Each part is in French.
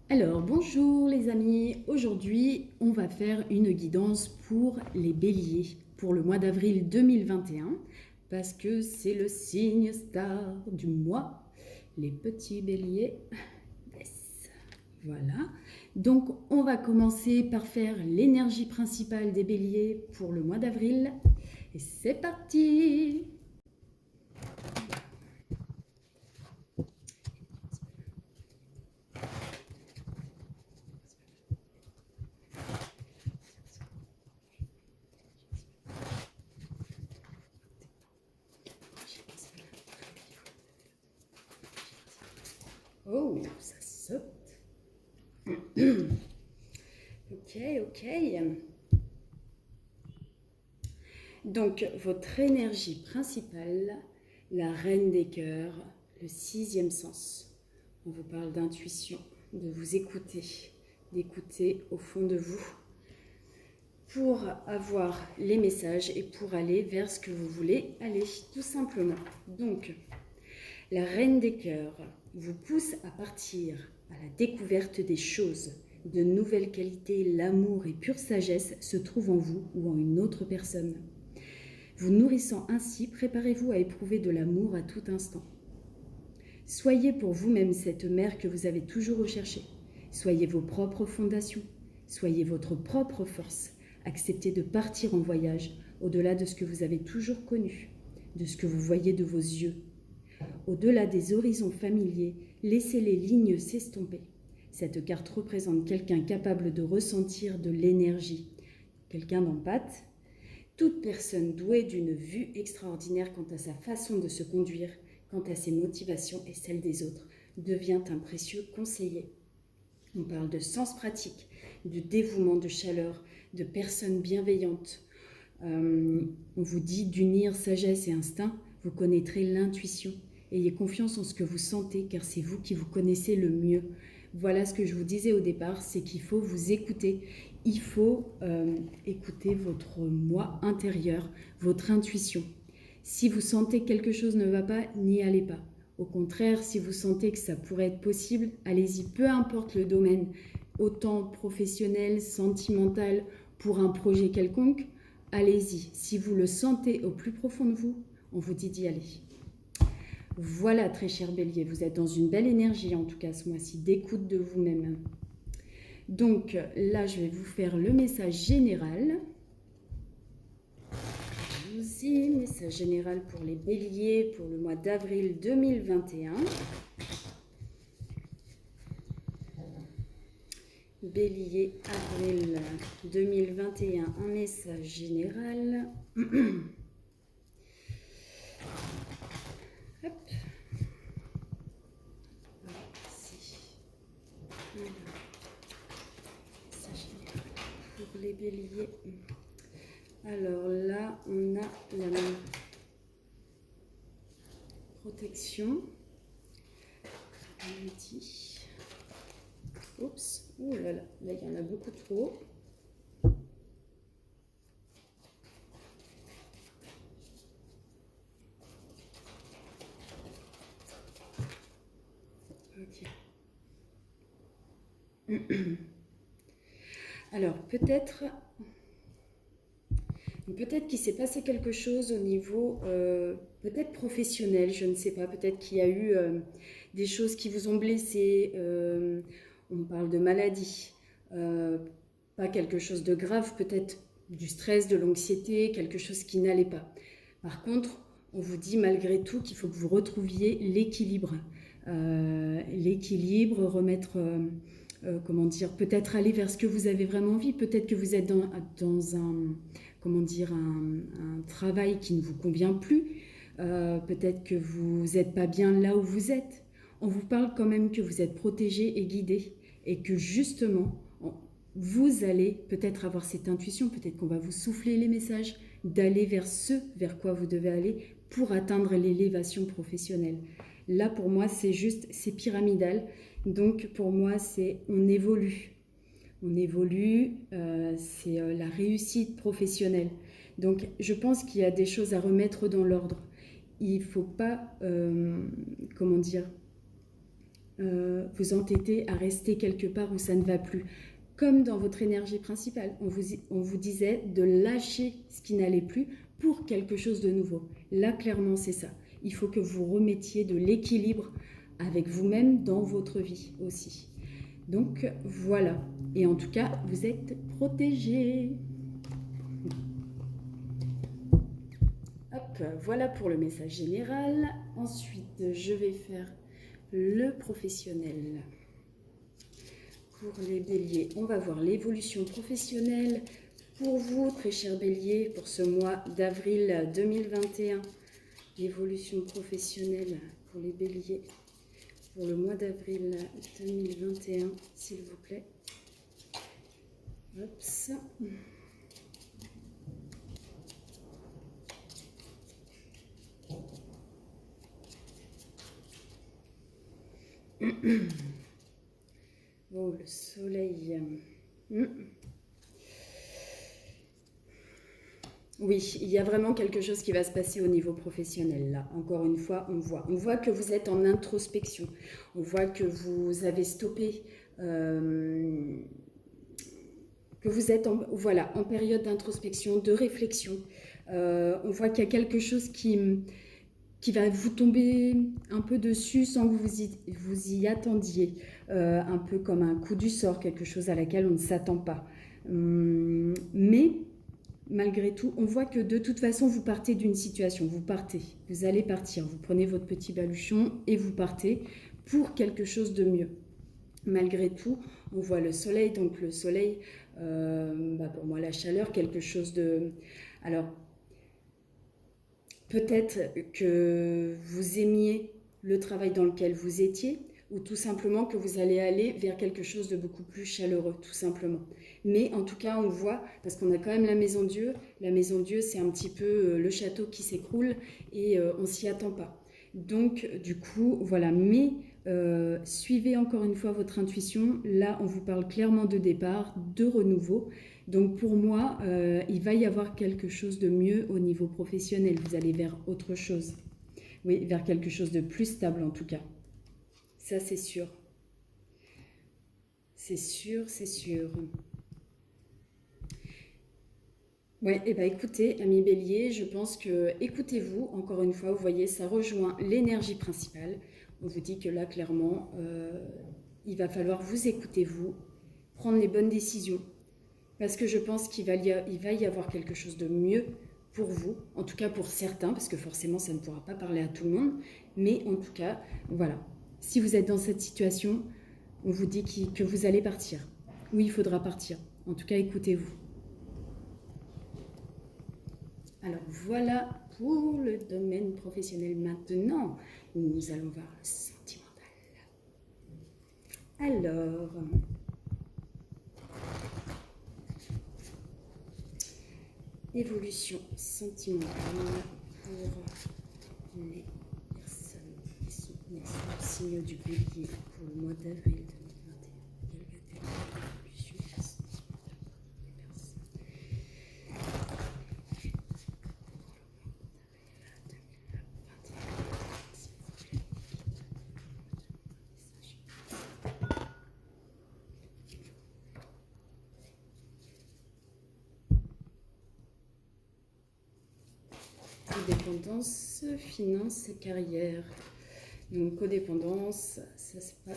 Alors, bonjour les amis, aujourd'hui on va faire une guidance pour les béliers pour le mois d'avril 2021 parce que c'est le signe star du mois, les petits béliers. Yes. Voilà, donc on va commencer par faire l'énergie principale des béliers pour le mois d'avril et c'est parti. Oh, ça saute. Ok. Donc, votre énergie principale, la reine des cœurs, le sixième sens. On vous parle d'intuition, de vous écouter, d'écouter au fond de vous pour avoir les messages et pour aller vers ce que vous voulez aller, tout simplement. Donc, la reine des cœurs vous pousse à partir à la découverte des choses, de nouvelles qualités. L'amour et pure sagesse se trouvent en vous ou en une autre personne. Vous nourrissant ainsi, préparez-vous à éprouver de l'amour à tout instant. Soyez pour vous-même cette mère que vous avez toujours recherchée. Soyez vos propres fondations. Soyez votre propre force. Acceptez de partir en voyage au-delà de ce que vous avez toujours connu, de ce que vous voyez de vos yeux. Au-delà des horizons familiers, laissez les lignes s'estomper. Cette carte représente quelqu'un capable de ressentir de l'énergie, quelqu'un d'empathe. Toute personne douée d'une vue extraordinaire quant à sa façon de se conduire, quant à ses motivations et celles des autres, devient un précieux conseiller. On parle de sens pratique, de dévouement, de chaleur, de personnes bienveillantes. On vous dit d'unir sagesse et instinct, vous connaîtrez l'intuition. Ayez confiance en ce que vous sentez, car c'est vous qui vous connaissez le mieux. Voilà ce que je vous disais au départ, c'est qu'il faut vous écouter. Il faut écouter votre moi intérieur, votre intuition. Si vous sentez que quelque chose ne va pas, n'y allez pas. Au contraire, si vous sentez que ça pourrait être possible, allez-y, peu importe le domaine, autant professionnel, sentimental, pour un projet quelconque, allez-y. Si vous le sentez au plus profond de vous, on vous dit d'y aller. Voilà, très cher bélier, vous êtes dans une belle énergie, en tout cas ce mois-ci, d'écoute de vous-même. Donc là, je vais vous faire le message général. Allons-y, message général pour les béliers pour le mois d'avril 2021. Bélier, avril 2021, un message général. Hop. Pour les béliers. Alors là, on a la protection. Oups, ouh là là, là il y en a beaucoup trop. Ok. Alors peut-être qu'il s'est passé quelque chose au niveau peut-être professionnel, je ne sais pas, peut-être qu'il y a eu des choses qui vous ont blessé, on parle de maladie, pas quelque chose de grave, peut-être du stress, de l'anxiété, quelque chose qui n'allait pas. Par contre, on vous dit malgré tout qu'il faut que vous retrouviez l'équilibre, remettre... comment dire, peut-être aller vers ce que vous avez vraiment envie, peut-être que vous êtes dans un, comment dire, un travail qui ne vous convient plus, peut-être que vous n'êtes pas bien là où vous êtes. On vous parle quand même que vous êtes protégé et guidé et que justement, vous allez peut-être avoir cette intuition, peut-être qu'on va vous souffler les messages, d'aller vers ce vers quoi vous devez aller pour atteindre l'élévation professionnelle. Là, pour moi, c'est juste, c'est pyramidal. Donc, pour moi, c'est on évolue. On évolue, c'est la réussite professionnelle. Donc, je pense qu'il y a des choses à remettre dans l'ordre. Il ne faut pas, comment dire, vous entêter à rester quelque part où ça ne va plus. Comme dans votre énergie principale, on vous disait de lâcher ce qui n'allait plus pour quelque chose de nouveau. Là, clairement, c'est ça. Il faut que vous remettiez de l'équilibre avec vous-même dans votre vie aussi. Donc, voilà. Et en tout cas, vous êtes protégés. Hop, voilà pour le message général. Ensuite, je vais faire le professionnel. Pour les béliers, on va voir l'évolution professionnelle pour vous, très chers béliers, pour ce mois d'avril 2021. L'évolution professionnelle pour les béliers pour le mois d'avril 2021, s'il vous plaît. Hop. Bon, le soleil. Oui, il y a vraiment quelque chose qui va se passer au niveau professionnel là. Encore une fois, on voit que vous êtes en introspection. On voit que vous avez stoppé, que vous êtes en période d'introspection, de réflexion. On voit qu'il y a quelque chose qui va vous tomber un peu dessus sans que vous y attendiez. Un peu comme un coup du sort, quelque chose à laquelle on ne s'attend pas. Mais malgré tout, on voit que de toute façon, vous partez d'une situation, vous allez partir, vous prenez votre petit baluchon et vous partez pour quelque chose de mieux. Malgré tout, on voit le soleil, donc le soleil, pour moi la chaleur, quelque chose de... Alors, peut-être que vous aimiez le travail dans lequel vous étiez, ou tout simplement que vous allez aller vers quelque chose de beaucoup plus chaleureux, tout simplement. Mais en tout cas, on voit, parce qu'on a quand même la Maison Dieu, c'est un petit peu le château qui s'écroule et on s'y attend pas. Donc, du coup, voilà, mais suivez encore une fois votre intuition. Là, on vous parle clairement de départ, de renouveau. Donc, pour moi, il va y avoir quelque chose de mieux au niveau professionnel. Vous allez vers autre chose. Oui, vers quelque chose de plus stable en tout cas. Ça, c'est sûr. C'est sûr, c'est sûr. Ouais, et écoutez, amis bélier, je pense que, écoutez-vous, encore une fois, vous voyez, ça rejoint l'énergie principale. On vous dit que là, clairement, il va falloir vous écouter, vous, prendre les bonnes décisions. Parce que je pense qu'il va y avoir quelque chose de mieux pour vous, en tout cas pour certains, parce que forcément, ça ne pourra pas parler à tout le monde. Mais en tout cas, voilà. Si vous êtes dans cette situation, on vous dit que vous allez partir. Oui, il faudra partir. En tout cas, écoutez-vous. Alors, voilà pour le domaine professionnel. Maintenant, nous allons voir le sentimental. Alors, évolution sentimentale pour les personnes qui sont nées sous le signe du bélier pour le mois d'avril 2021. Évolution sentimentale pour les personnes. Codépendance, finance et carrière. Donc codépendance, ça c'est pas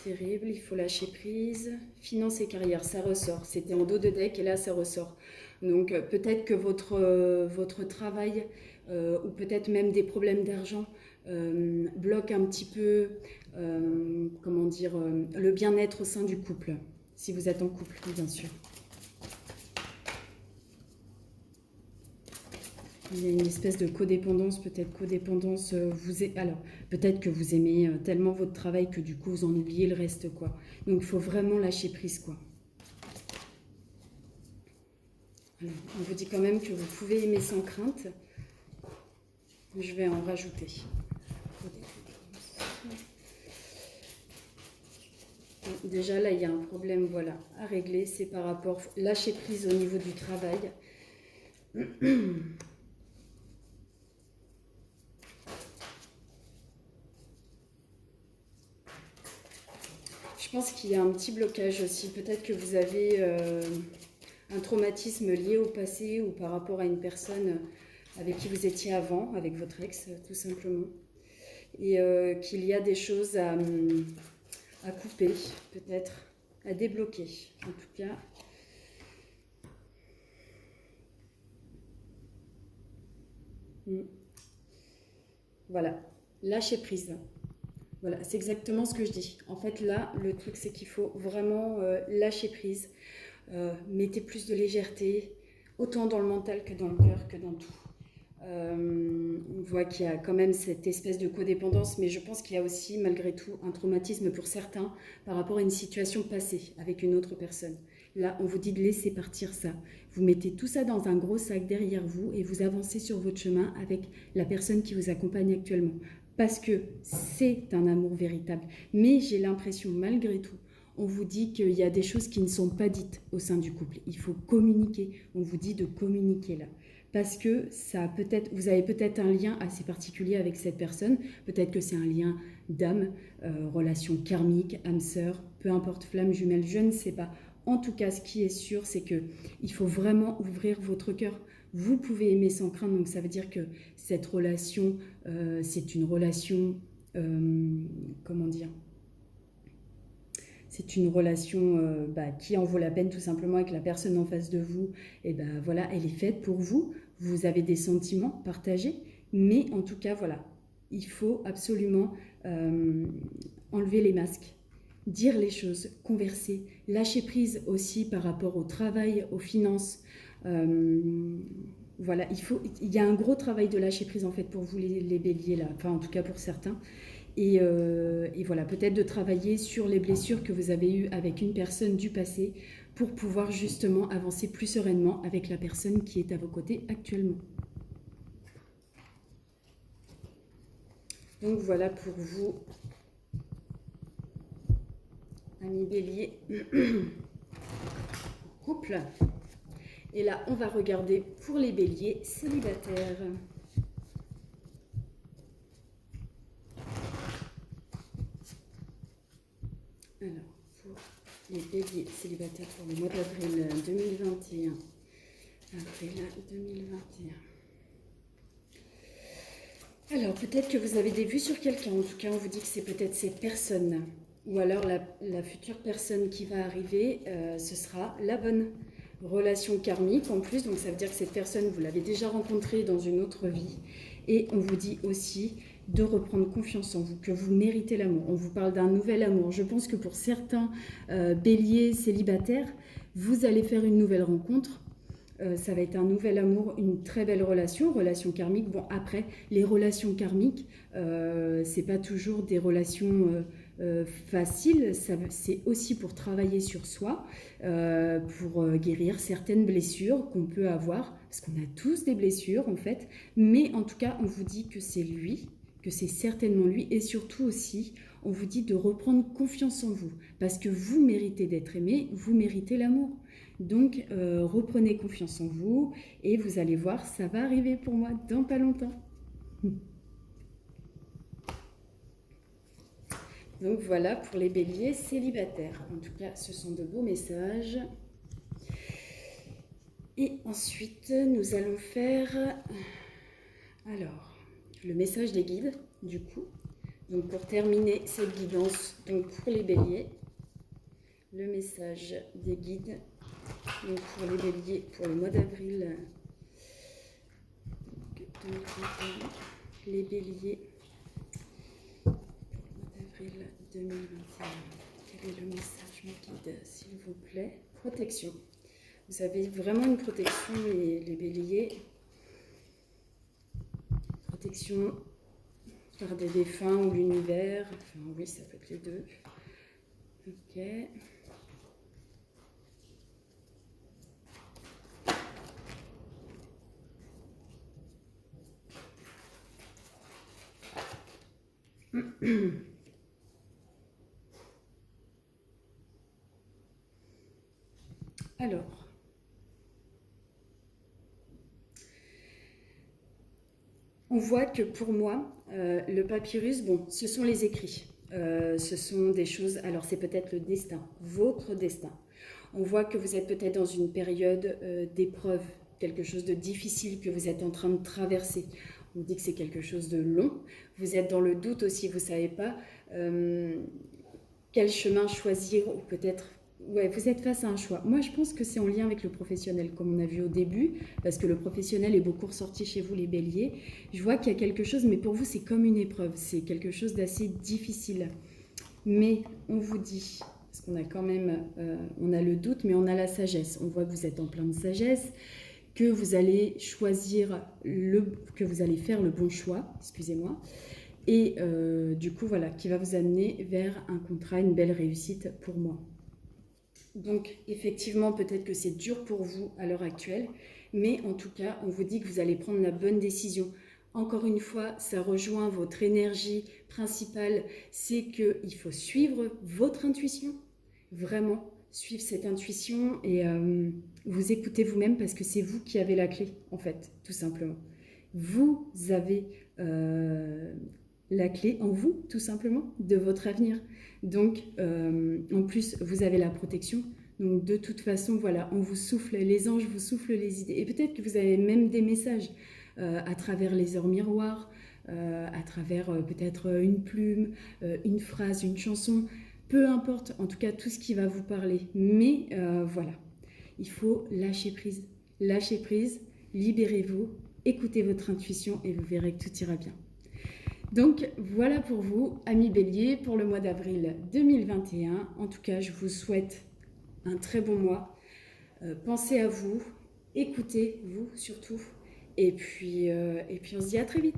terrible, il faut lâcher prise. Finance et carrière, ça ressort. C'était en dos de deck et là ça ressort. Donc peut-être que votre travail ou peut-être même des problèmes d'argent bloquent un petit peu, le bien-être au sein du couple. Si vous êtes en couple, bien sûr. Il y a une espèce de codépendance, alors peut-être que vous aimez tellement votre travail que du coup vous en oubliez le reste, quoi. Donc il faut vraiment lâcher prise, quoi. Alors, on vous dit quand même que vous pouvez aimer sans crainte. Je vais en rajouter. Déjà là il y a un problème, voilà, à régler, c'est par rapport lâcher prise au niveau du travail. pense qu'il y a un petit blocage aussi. Peut-être que vous avez un traumatisme lié au passé ou par rapport à une personne avec qui vous étiez avant, avec votre ex, tout simplement. Et qu'il y a des choses à couper, peut-être, à débloquer. En tout cas, voilà, lâcher prise. Voilà, c'est exactement ce que je dis. En fait, là, le truc, c'est qu'il faut vraiment lâcher prise. Mettez plus de légèreté, autant dans le mental que dans le cœur, que dans tout. On voit qu'il y a quand même cette espèce de codépendance, mais je pense qu'il y a aussi, malgré tout, un traumatisme pour certains par rapport à une situation passée avec une autre personne. Là, on vous dit de laisser partir ça. Vous mettez tout ça dans un gros sac derrière vous et vous avancez sur votre chemin avec la personne qui vous accompagne actuellement. Parce que c'est un amour véritable. Mais j'ai l'impression, malgré tout, on vous dit qu'il y a des choses qui ne sont pas dites au sein du couple. Il faut communiquer. On vous dit de communiquer là. Parce que ça peut-être, vous avez peut-être un lien assez particulier avec cette personne. Peut-être que c'est un lien d'âme, relation karmique, âme sœur, peu importe, flamme jumelle, je ne sais pas. En tout cas, ce qui est sûr, c'est qu'il faut vraiment ouvrir votre cœur. Vous pouvez aimer sans crainte, donc ça veut dire que cette relation, c'est une relation, comment dire, c'est une relation qui en vaut la peine tout simplement avec la personne en face de vous. Et ben voilà, elle est faite pour vous. Vous avez des sentiments partagés, mais en tout cas voilà, il faut absolument enlever les masques, dire les choses, converser, lâcher prise aussi par rapport au travail, aux finances. Voilà, il y a un gros travail de lâcher prise en fait pour vous les béliers là, enfin en tout cas pour certains. Et voilà, peut-être de travailler sur les blessures que vous avez eues avec une personne du passé pour pouvoir justement avancer plus sereinement avec la personne qui est à vos côtés actuellement. Donc voilà pour vous, amis béliers, couple. Et là, on va regarder pour les béliers célibataires. Alors, pour les béliers célibataires pour le mois d'avril 2021. Avril 2021. Alors, peut-être que vous avez des vues sur quelqu'un. En tout cas, on vous dit que c'est peut-être cette personne. Ou alors, la future personne qui va arriver, ce sera la bonne. Relation karmique en plus. Donc, ça veut dire que cette personne, vous l'avez déjà rencontrée dans une autre vie. Et on vous dit aussi de reprendre confiance en vous, que vous méritez l'amour. On vous parle d'un nouvel amour. Je pense que pour certains béliers célibataires, vous allez faire une nouvelle rencontre. Ça va être un nouvel amour, une très belle relation karmique. Bon, après, les relations karmiques, c'est pas toujours des relations faciles. C'est aussi pour travailler sur soi, pour guérir certaines blessures qu'on peut avoir, parce qu'on a tous des blessures en fait. Mais en tout cas, on vous dit que c'est lui, que c'est certainement lui, et surtout aussi, on vous dit de reprendre confiance en vous, parce que vous méritez d'être aimé, vous méritez l'amour. Donc, reprenez confiance en vous, et vous allez voir, ça va arriver pour moi dans pas longtemps. Donc voilà pour les béliers célibataires. En tout cas, ce sont de beaux messages. Et ensuite, nous allons faire... Alors... le message des guides, du coup. Donc, pour terminer cette guidance, donc pour les béliers, le message des guides, donc pour les béliers, pour le mois d'avril 2021, les béliers, pour le mois d'avril 2021. Quel est le message, mes guides, s'il vous plaît? Protection. Vous avez vraiment une protection, les béliers. Protection par des défunts ou l'univers. Enfin, oui, ça peut être les deux. Ok. Alors, on voit que pour moi, le papyrus, bon, ce sont les écrits. Ce sont des choses, alors c'est peut-être le destin, votre destin. On voit que vous êtes peut-être dans une période d'épreuve, quelque chose de difficile que vous êtes en train de traverser. On dit que c'est quelque chose de long. Vous êtes dans le doute aussi, vous ne savez pas quel chemin choisir ou peut-être... Ouais, vous êtes face à un choix. Moi, je pense que c'est en lien avec le professionnel, comme on a vu au début, parce que le professionnel est beaucoup ressorti chez vous, les béliers. Je vois qu'il y a quelque chose, mais pour vous, c'est comme une épreuve. C'est quelque chose d'assez difficile. Mais on vous dit, parce qu'on a quand même, on a le doute, mais on a la sagesse. On voit que vous êtes en pleine sagesse, que vous allez choisir, que vous allez faire le bon choix, excusez-moi. Et du coup, voilà, qui va vous amener vers un contrat, une belle réussite pour moi. Donc, effectivement, peut-être que c'est dur pour vous à l'heure actuelle, mais en tout cas, on vous dit que vous allez prendre la bonne décision. Encore une fois, ça rejoint votre énergie principale, c'est qu'il faut suivre votre intuition, vraiment suivre cette intuition et vous écouter vous-même parce que c'est vous qui avez la clé, en fait, tout simplement. Vous avez la clé en vous, tout simplement, de votre avenir. Donc, en plus, vous avez la protection. Donc, de toute façon, voilà, on vous souffle, les anges vous soufflent les idées. Et peut-être que vous avez même des messages à travers les heures miroirs, à travers peut-être une plume, une phrase, une chanson. Peu importe, en tout cas, tout ce qui va vous parler. Mais voilà, il faut lâcher prise. Lâchez prise, libérez-vous, écoutez votre intuition et vous verrez que tout ira bien. Donc voilà pour vous, amis béliers, pour le mois d'avril 2021. En tout cas, je vous souhaite un très bon mois. Pensez à vous, écoutez-vous surtout. Et puis on se dit à très vite.